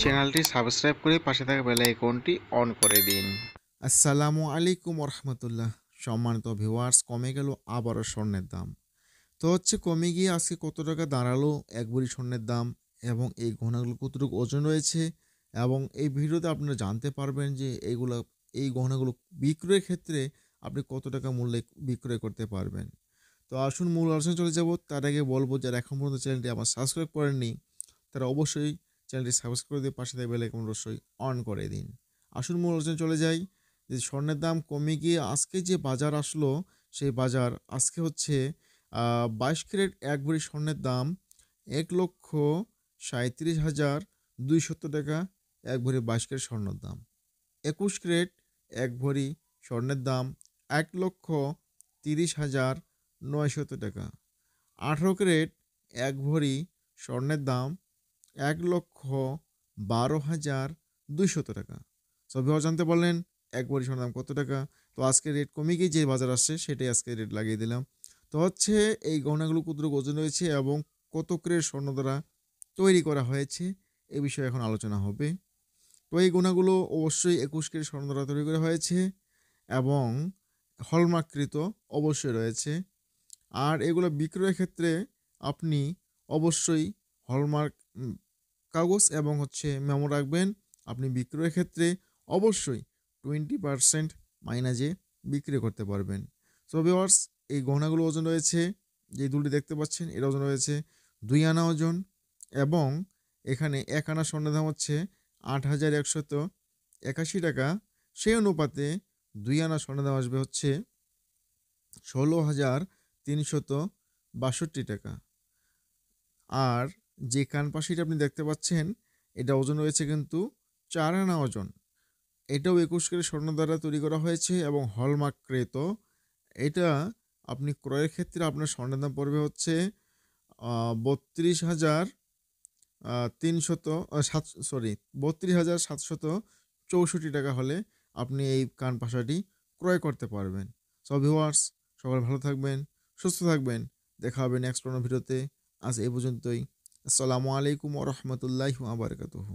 চ্যানেলটি সাবস্ক্রাইব করে পাশে থাকা বেল আইকনটি অন করে দিন। আসসালামু আলাইকুম রহমতুল্লাহ। সম্মানিত ভিউয়ার্স, কমে গেল আবারও স্বর্ণের দাম। তো কমে গিয়ে আজকে কত টাকা দাঁড়ালো এক ভরি স্বর্ণের দাম এবং এই গহনাগুলো কতটুকু ওজন রয়েছে, এবং এই ভিডিওতে আপনারা জানতে পারবেন যে এই গহনাগুলো বিক্রয়ের ক্ষেত্রে আপনি কত টাকা মূল্যে বিক্রয় করতে পারবেন। তো আসুন মূল আলোচনা চলে যাব। তার আগে বলবো, যারা এখন পর্যন্ত চ্যানেলটি আমার সাবস্ক্রাইব করেননি তারা অবশ্যই চ্যানেলটি সাবস্ক্রাইব করে দিয়ে পাশে থাকা বেল আইকন অবশ্যই অন করে দিন। আসুন মূল আলোচনা চলে যাই। যে স্বর্ণের দাম কমে গিয়ে আজকে যে বাজার আসলো, সেই বাজার আজকে হচ্ছে 22 ক্যারেট এক ভরি স্বর্ণের দাম ১,৩৭,২৭০ টাকা। এক ভরি 22 ক্যারেট স্বর্ণের দাম 21 ক্যারেট এক ভরি স্বর্ণের দাম ১,৩০,৯০০ টাকা। 18 ক্যারেট এক ভরি স্বর্ণের দাম ১,১২,২০০ টাকা। সবই জানতে পারলেন এক ভরি স্বর্ণের দাম কত টাকা। তো আজকে রেট কমে গিয়ে যে বাজার আসছে সেটাই আজকে রেট লাগিয়ে দিলাম। তো এই গহনাগুলো কতটুকু ওজন রয়েছে এবং কত ক্যারেট স্বর্ণ দ্বারা তৈরি করা হয়েছে, এ বিষয়ে এখন আলোচনা হবে। তো এই গহনাগুলো অবশ্যই ২১ ক্যারেট স্বর্ণ দ্বারা তৈরি করা হয়েছে এবং হলমার্ককৃত অবশ্যই রয়েছে। আর এগুলো বিক্রয়ের ক্ষেত্রে আপনি অবশ্যই হলমার্ক কাগজ এবং মেমো রাখবেন। আপনি বিক্রয়ের ক্ষেত্রে অবশ্যই 20% মাইনাজে বিক্রি করতে পারবেন। সো ভিউয়ার্স, এই গহনাগুলো ওজন রয়েছে, যে দুলটি দেখতে পাচ্ছেন এর ওজন রয়েছে 2 আনা ওজন, এবং এখানে ১ আনা স্বর্ণের দাম হচ্ছে ৮,১৮১ টাকা। সেই অনুপাতে 2 আনা স্বর্ণের দাম আসবে হচ্ছে ১৬,৩৬২ টাকা। আর যে কানপাশিটা আপনি দেখতে পাচ্ছেন, এটা ওজন রয়েছে কিন্তু 4 আনা ওজন। এটাও ২১ ক্যারেট স্বর্ণ দ্বারা তৈরি করা হয়েছে এবং হলমার্ককৃত। এটা আপনি ক্রয়ের ক্ষেত্রে আপনার স্বর্ণের দাম পড়বে হচ্ছে ৩২,৭64 টাকা হলে আপনি এই কানপাশাটি ক্রয় করতে পারবেন। সো ভিউয়ার্স, সবাই ভালো থাকবেন, সুস্থ থাকবেন। দেখা হবে নেক্সট কোনো ভিডিওতে। আজ এই পর্যন্তই। আসসালামু আলাইকুম ওয়া রাহমাতুল্লাহি ওয়া বারাকাতুহু।